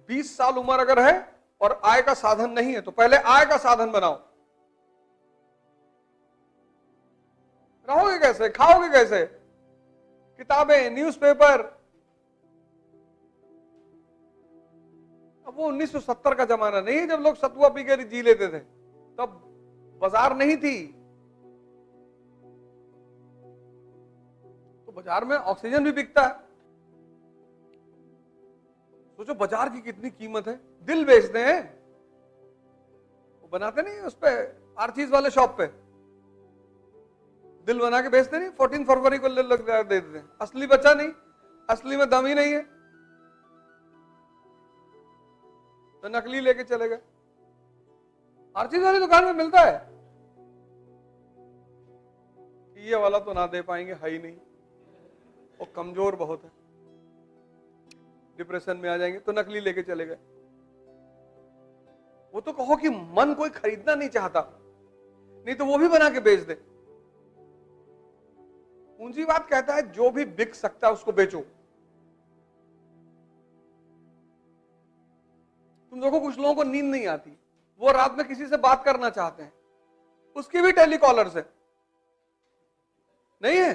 20 साल उम्र अगर है और आय का साधन नहीं है तो पहले आय का साधन बनाओ। रहोगे कैसे, खाओगे कैसे? किताबें, न्यूज़पेपर। अब वो 1970 का जमाना नहीं है जब लोग सतुआ पी के जी लेते थे, तब बाजार नहीं थी, तो बाजार में ऑक्सीजन भी बिकता है। सोचो बाजार की कितनी कीमत है। दिल बेचते हैं, वो बनाते नहीं उस पे आरचीज वाले शॉप पे दिल बना के बेचते नहीं, 14 फरवरी को लग दे देते हैं। असली बचा नहीं, असली में दम ही नहीं है, तो नकली लेके चले गए। आरचीज वाली दुकान में मिलता है, ये वाला तो ना दे पाएंगे, है ही नहीं, वो कमजोर बहुत है, डिप्रेशन में आ जाएंगे, तो नकली लेके चले गए। वो तो कहो कि मन कोई खरीदना नहीं चाहता, नहीं तो वो भी बना के बेच दे। पूंजीवाद कहता है जो भी बिक सकता है उसको बेचो। तुम देखो कुछ लोगों को नींद नहीं आती, वो रात में किसी से बात करना चाहते हैं, उसकी भी टेलीकॉलर्स है, नहीं है?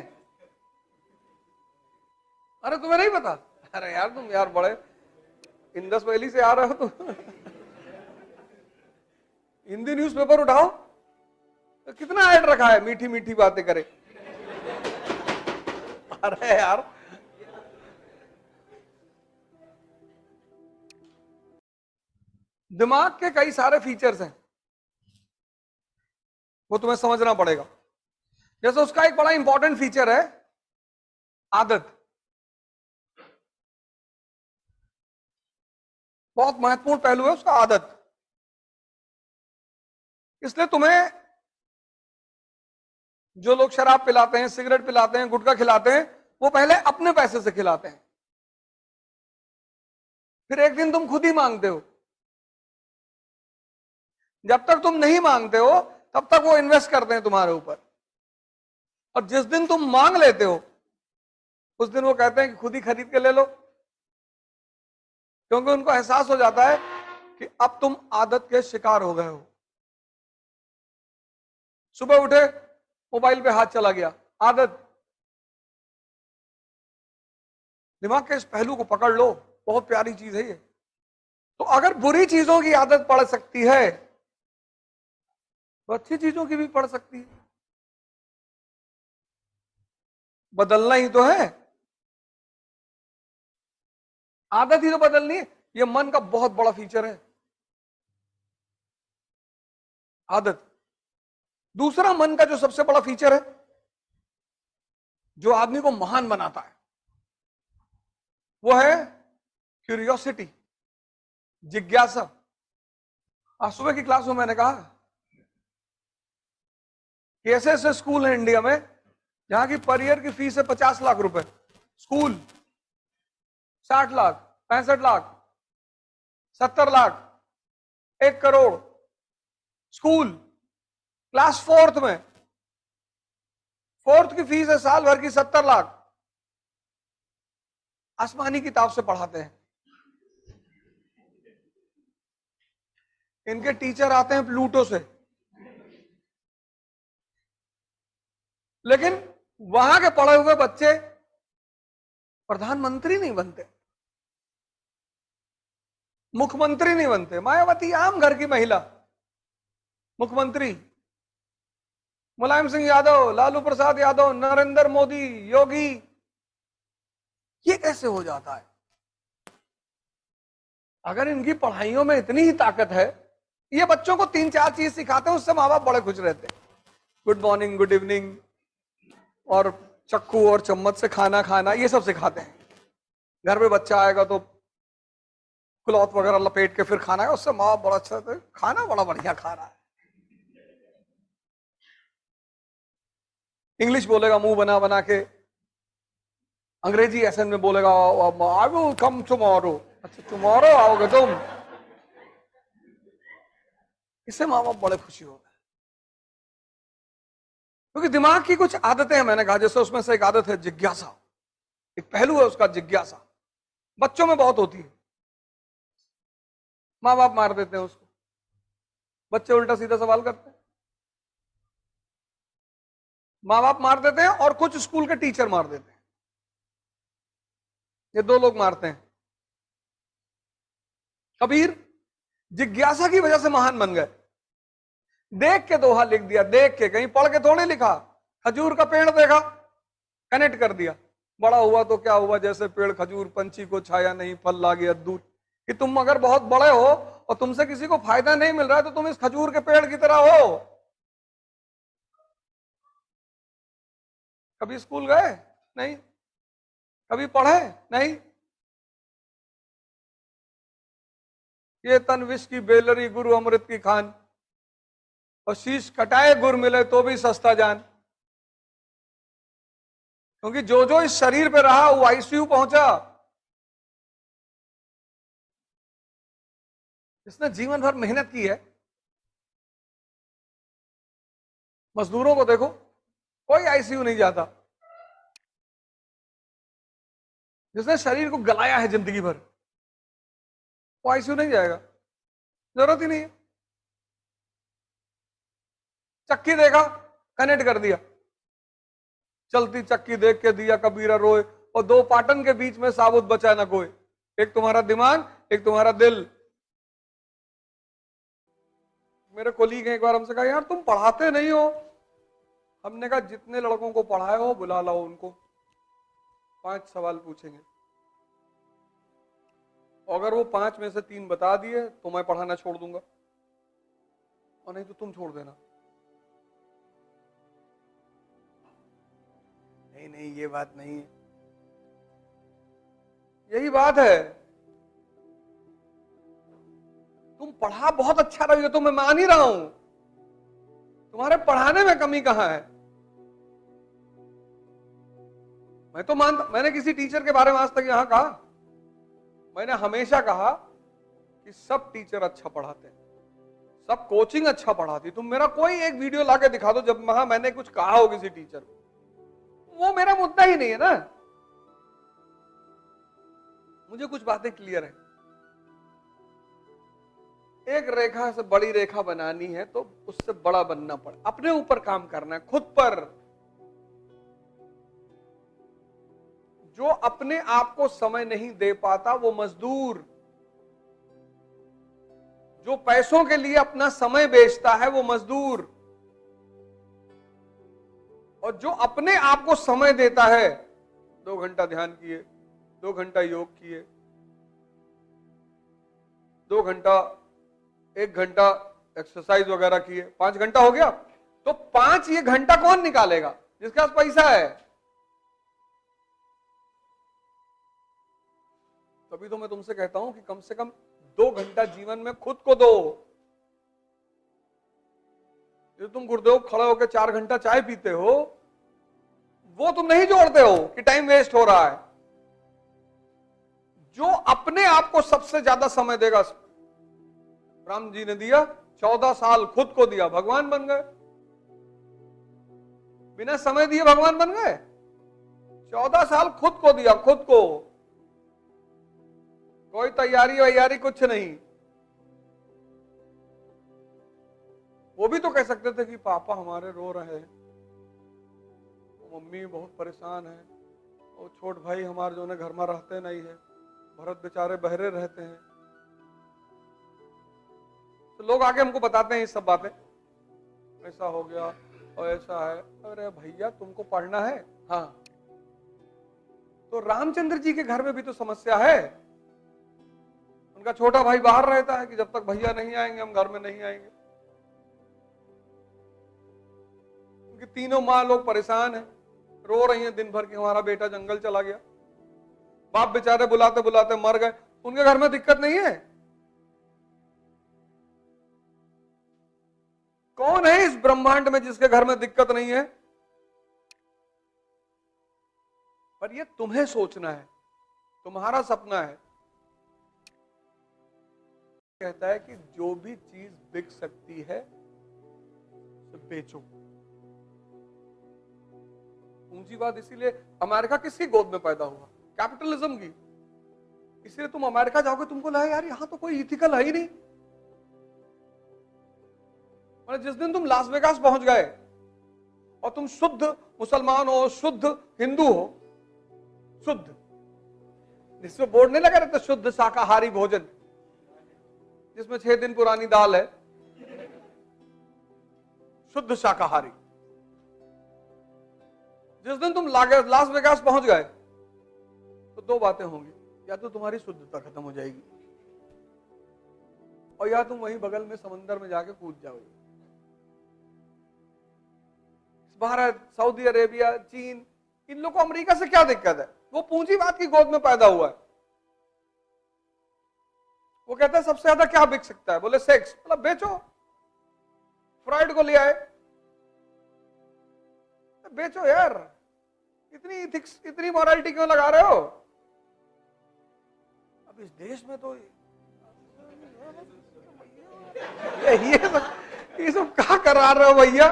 अरे तुम्हें नहीं पता? अरे यार तुम यार बड़े इंडस वैली से आ रहे हो तुम। हिंदी न्यूज़पेपर उठाओ, तो कितना ऐड रखा है, मीठी मीठी बातें करे। अरे यार दिमाग के कई सारे फीचर्स हैं, वो तुम्हें समझना पड़ेगा। जैसे उसका एक बड़ा इंपॉर्टेंट फीचर है आदत, बहुत महत्वपूर्ण पहलू है उसका आदत। इसलिए तुम्हें जो लोग शराब पिलाते हैं, सिगरेट पिलाते हैं, गुटखा खिलाते हैं, वो पहले अपने पैसे से खिलाते हैं, फिर एक दिन तुम खुद ही मांगते हो। जब तक तुम नहीं मांगते हो तब तक वो इन्वेस्ट करते हैं तुम्हारे ऊपर, और जिस दिन तुम मांग लेते हो उस दिन वो कहते हैं कि खुद ही खरीद के ले लो, क्योंकि उनको एहसास हो जाता है कि अब तुम आदत के शिकार हो गए हो। सुबह उठे, मोबाइल पे हाथ चला गया, आदत। दिमाग के इस पहलू को पकड़ लो, बहुत प्यारी चीज है ये। तो अगर बुरी चीजों की आदत पड़ सकती है तो अच्छी चीजों की भी पड़ सकती है। बदलना ही तो है, आदत ही तो बदलनी है। ये मन का बहुत बड़ा फीचर है, आदत। दूसरा मन का जो सबसे बड़ा फीचर है, जो आदमी को महान बनाता है, वो है क्यूरियोसिटी, जिज्ञासा। आज सुबह की क्लास में मैंने कहा कि ऐसे ऐसे स्कूल हैं इंडिया में जहां की पर ईयर की फीस है 50 लाख रुपए, school 60 lakh, 65 lakh, 70 lakh, 1 crore. School class 4th में, 4th की फीस है साल भर की 70 लाख। आसमानी किताब से पढ़ाते हैं, इनके टीचर आते हैं प्लूटो से, लेकिन वहां के पढ़े हुए बच्चे प्रधानमंत्री नहीं बनते, मुख्यमंत्री नहीं बनते। मायावती आम घर की महिला मुख्यमंत्री, मुलायम सिंह यादव, लालू प्रसाद यादव, नरेंद्र मोदी, योगी, ये कैसे हो जाता है? अगर इनकी पढ़ाइयों में इतनी ही ताकत है, ये बच्चों को 3-4 चीज सिखाते हैं, उससे माँ बाप बड़े खुश रहते हैं। गुड मॉर्निंग, गुड इवनिंग, और चक्कू और चम्मच से खाना खाना, ये सब सिखाते हैं। घर में बच्चा आएगा तो क्लॉथ वगैरह लपेट के फिर खाना है, उससे माँ बाप बड़ा अच्छा है, खाना बड़ा बढ़िया खा रहा है। इंग्लिश बोलेगा मुंह बना बना के, अंग्रेजी एसेंट में बोलेगा आई विल कम टुमारो। अच्छा टुमारो आओगे तुम? इससे माँ बाप बड़े खुशी हो गए, क्योंकि दिमाग की कुछ आदतें हैं। मैंने कहा जैसे उसमें से एक आदत है जिज्ञासा, एक पहलू है उसका जिज्ञासा, बच्चों में बहुत होती है। माँ बाप मार देते हैं उसको, बच्चे उल्टा सीधा सवाल करते हैं। माँ बाप मार देते हैं और कुछ स्कूल के टीचर मार देते हैं, ये दो लोग मारते हैं। कबीर जिज्ञासा की वजह से महान बन गए। देख के दोहा लिख दिया, देख के, कहीं पढ़ के थोड़ी लिखा। खजूर का पेड़ देखा, कनेक्ट कर दिया, बड़ा हुआ तो क्या हुआ, जैसे पेड़ खजूर, पंछी को छाया नहीं, फल ला गया दूर। कि तुम अगर बहुत बड़े हो और तुमसे किसी को फायदा नहीं मिल रहा है तो तुम इस खजूर के पेड़ की तरह हो। कभी स्कूल गए? नहीं। कभी पढ़े? नहीं। ये तन विष की बेलरी, गुरु अमृत की खान, और शीश कटाए गुर मिले तो भी सस्ता जान। क्योंकि जो जो इस शरीर पे रहा वो आईसीयू पहुंचा। इसने जीवन भर मेहनत की है। मजदूरों को देखो, कोई आईसीयू नहीं जाता। जिसने शरीर को गलाया है जिंदगी भर, वो आईसीयू नहीं जाएगा, जरूरत ही नहीं है। चक्की देखा, कनेक्ट कर दिया, चलती चक्की देख के दिया कबीरा रोए, और दो पाटन के बीच में साबुत बचा ना कोई, एक तुम्हारा दिमाग, एक तुम्हारा दिल। मेरे कोलीग एक बार हमसे कहा, यार तुम पढ़ाते नहीं हो। हमने कहा जितने लड़कों को पढ़ाए हो बुला लाओ उनको, 5 सवाल पूछेंगे, अगर वो 5 में से 3 बता दिए तो मैं पढ़ाना छोड़ दूंगा, और नहीं तो तुम छोड़ देना। नहीं नहीं ये बात नहीं है, यही बात है। तुम पढ़ा बहुत अच्छा रही हो तो मैं मान ही रहा हूं, तुम्हारे पढ़ाने में कमी कहां है। मैं तो मानता, मैंने किसी टीचर के बारे में आज तक यहां कहा, मैंने हमेशा कहा कि सब टीचर अच्छा पढ़ाते हैं, सब कोचिंग अच्छा पढ़ाती। तुम मेरा कोई एक वीडियो लाके दिखा दो जब वहां मैंने कुछ कहा हो किसी टीचर को, वो मेरा मुद्दा ही नहीं है ना। मुझे कुछ बातें क्लियर है। एक रेखा से बड़ी रेखा बनानी है तो उससे बड़ा बनना पड़े, अपने ऊपर काम करना है, खुद पर। जो अपने आप को समय नहीं दे पाता वो मजदूर, जो पैसों के लिए अपना समय बेचता है वो मजदूर, और जो अपने आप को समय देता है, 2 घंटा ध्यान किए, 2 घंटा योग किए, 2 घंटा 1 घंटा एक्सरसाइज वगैरह किए, 5 घंटा हो गया, तो 5 ये घंटा कौन निकालेगा? जिसके पास पैसा है। तभी तो मैं तुमसे कहता हूं कि कम से कम 2 घंटा जीवन में खुद को दो। जो तुम गुरुदेव खड़े होकर 4 घंटा चाय पीते हो, वो तुम नहीं जोड़ते हो कि टाइम वेस्ट हो रहा है। जो अपने आप को सबसे ज्यादा समय देगा, राम जी ने दिया 14 साल खुद को दिया, भगवान बन गए। बिना समय दिए भगवान बन गए? 14 साल खुद को दिया, खुद को, कोई तैयारी वैयारी कुछ नहीं। वो भी तो कह सकते थे कि पापा हमारे रो रहे हैं, मम्मी बहुत परेशान है, और छोट भाई हमारे जो ने घर में रहते नहीं है, भरत बेचारे बहरे रहते हैं। तो लोग आके हमको बताते हैं ये सब बातें, ऐसा हो गया और ऐसा है। अरे भैया तुमको पढ़ना है, हाँ, तो रामचंद्र जी के घर में भी तो समस्या है। उनका छोटा भाई बाहर रहता है कि जब तक भैया नहीं आएंगे हम घर में नहीं आएंगे। उनकी तीनों माँ लोग परेशान हैं, रो रही हैं दिन भर कि हमारा बेटा जंगल चला गया। बाप बेचारे बुलाते बुलाते मर गए। उनके घर में दिक्कत नहीं है। कौन है इस ब्रह्मांड में जिसके घर में दिक्कत नहीं है? पर ये तुम्हें सोचना है, तुम्हारा सपना है। कहता है कि जो भी चीज बिक सकती है उसे बेचो। ऊंची बात इसीलिए अमेरिका किसकी गोद में पैदा हुआ? कैपिटलिज्म की। इसलिए तुम अमेरिका जाओगे, तुमको लगा यार यहां तो कोई इथिकल है ही नहीं। मतलब जिस दिन तुम लास वेगास पहुंच गए और तुम शुद्ध मुसलमान हो, शुद्ध हिंदू हो, शुद्ध, जिसमें बोर्ड नहीं लगा रहता शुद्ध शाकाहारी भोजन, जिसमें 6 दिन पुरानी दाल है, शुद्ध शाकाहारी। जिस दिन तुम लास वेगास पहुंच गए तो 2 बातें होंगी, या तो तुम्हारी शुद्धता खत्म हो जाएगी और या तुम वहीं बगल में समंदर में जाके कूद जाओगे। भारत, सऊदी अरेबिया, चीन, इन लोगों को अमेरिका से क्या दिक्कत है? वो पूंजीवाद की गोद में पैदा हुआ है। वो कहता है सबसे ज्यादा क्या बिक सकता है? बोले सेक्स। मतलब बेचो, फ्राइड को ले आए, बेचो यार, इतनी इथिक्स, इतनी मॉरलिटी क्यों लगा रहे हो? अब इस देश में तो ये सब क्या करा रहे हो भैया?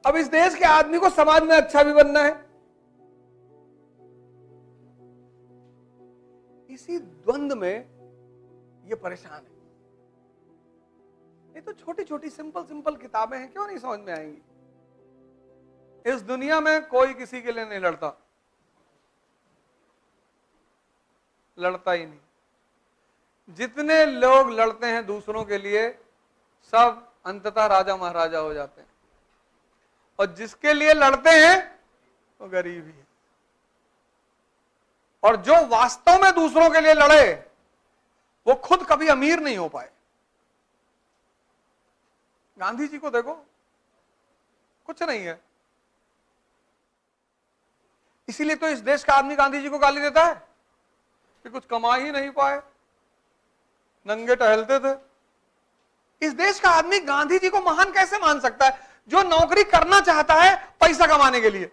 अब इस देश के आदमी को समाज में अच्छा भी बनना है। इसी द्वंद में ये परेशान है। ये तो छोटी छोटी सिंपल किताबें हैं, क्यों नहीं समझ में आएंगी? इस दुनिया में कोई किसी के लिए नहीं लड़ता, लड़ता ही नहीं। जितने लोग लड़ते हैं दूसरों के लिए, सब अंततः राजा महाराजा हो जाते हैं, और जिसके लिए लड़ते हैं वो गरीब ही है। और जो वास्तव में दूसरों के लिए लड़े वो खुद कभी अमीर नहीं हो पाए। गांधी जी को देखो, कुछ नहीं है, इसीलिए तो इस देश का आदमी गांधी जी को गाली देता है कि कुछ कमा ही नहीं पाए, नंगे टहलते थे। इस देश का आदमी गांधी जी को महान कैसे मान सकता है, जो नौकरी करना चाहता है पैसा कमाने के लिए?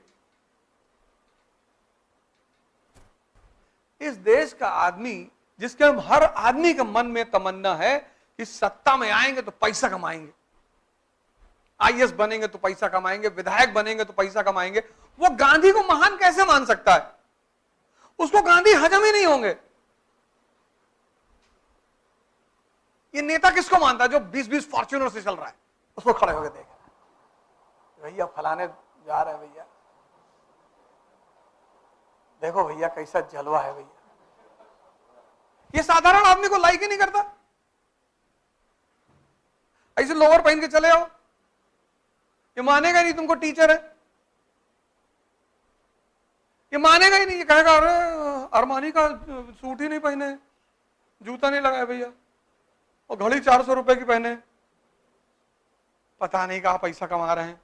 इस देश का आदमी, जिसके हर आदमी के मन में तमन्ना है कि सत्ता में आएंगे तो पैसा कमाएंगे, आईएएस बनेंगे तो पैसा कमाएंगे, विधायक बनेंगे तो पैसा कमाएंगे, वो गांधी को महान कैसे मान सकता है? उसको गांधी हजम ही नहीं होंगे। ये नेता किसको मानता है जो 20-20 फॉर्च्यूनर से चल रहा है? उसको खड़े होकर देख, भैया फलाने जा रहे हैं, भैया देखो भैया कैसा जलवा है भैया। ये साधारण आदमी को लाइक ही नहीं करता। ऐसे लोअर पहन के चले आओ, ये मानेगा ही नहीं तुमको टीचर है, ये मानेगा ही नहीं। ये कहेगा अरे अरमानी का सूट ही नहीं पहने, जूता नहीं लगाया भैया, और घड़ी 400 रुपए की पहने, पता नहीं कहां पैसा कमा रहे हैं।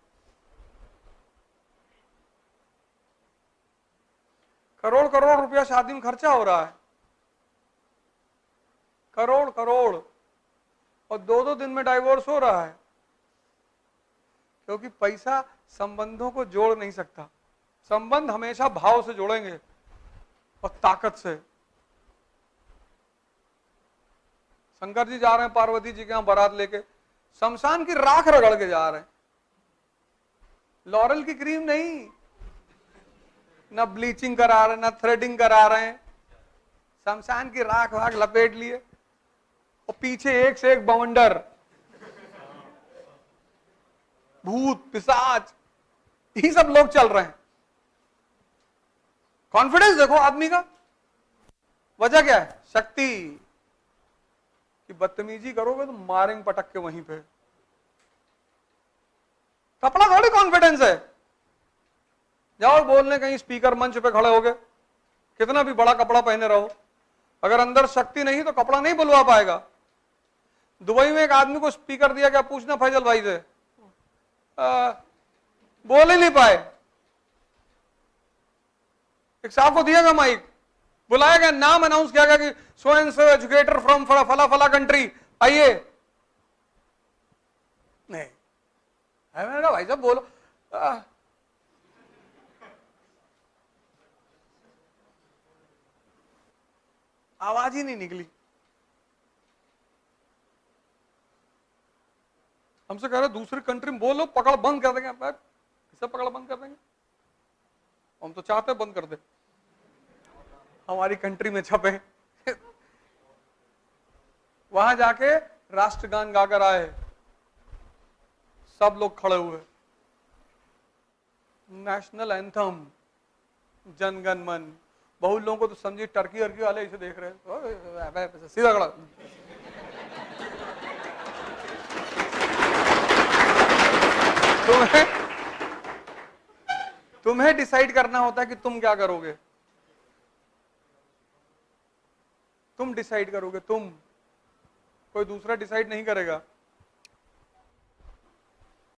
करोड़ करोड़ रुपया शादी में खर्चा हो रहा है, करोड़ करोड़, और 2-2 दिन में डाइवोर्स हो रहा है, क्योंकि पैसा संबंधों को जोड़ नहीं सकता। संबंध हमेशा भाव से जोड़ेंगे और ताकत से। शंकर जी जा रहे हैं पार्वती जी के यहां बारात लेके, शमशान की राख रगड़ के जा रहे हैं, लॉरल की क्रीम नहीं, ना ब्लीचिंग करा रहे, ना थ्रेडिंग करा रहे हैं, शमशान की राख वाख लपेट लिए, और पीछे एक से एक बवंडर, भूत पिशाच, यही सब लोग चल रहे हैं। कॉन्फिडेंस देखो आदमी का, वजह क्या है? शक्ति। कि बदतमीजी करोगे तो मारेंगे पटक के वहीं पे। कपड़ा थोड़ी कॉन्फिडेंस है। जाओ बोलने कहीं स्पीकर मंच पे खड़े होगे, कितना भी बड़ा कपड़ा पहने रहो, अगर अंदर शक्ति नहीं तो कपड़ा नहीं बुलवा पाएगा। दुबई में एक आदमी को स्पीकर दिया गया, पूछना फैजल भाई से, बोल ही नहीं पाए। एक साहब को दिया गया माइक, बुलाया गया, नाम अनाउंस किया गया कि so and so educator from फला फला कंट्री, आइए। नहीं, मैंने कहा भाई साहब बोलो। आवाज ही नहीं निकली। हमसे कह रहे दूसरी कंट्री में बोलो, पकड़ बंद कर देंगे। किसे पकड़ बंद कर देंगे? हम तो चाहते बंद कर दे। हमारी कंट्री में छपे। वहां जाके राष्ट्रगान गाकर आए, सब लोग खड़े हुए, नेशनल एंथम जनगण मन। बहुत लोगों को तो समझी टर्की अर्की वाले इसे देख रहे हैं, सीधा खड़ा। तुम्हें डिसाइड करना होता है कि तुम क्या करोगे। तुम डिसाइड करोगे, तुम, कोई दूसरा डिसाइड नहीं करेगा।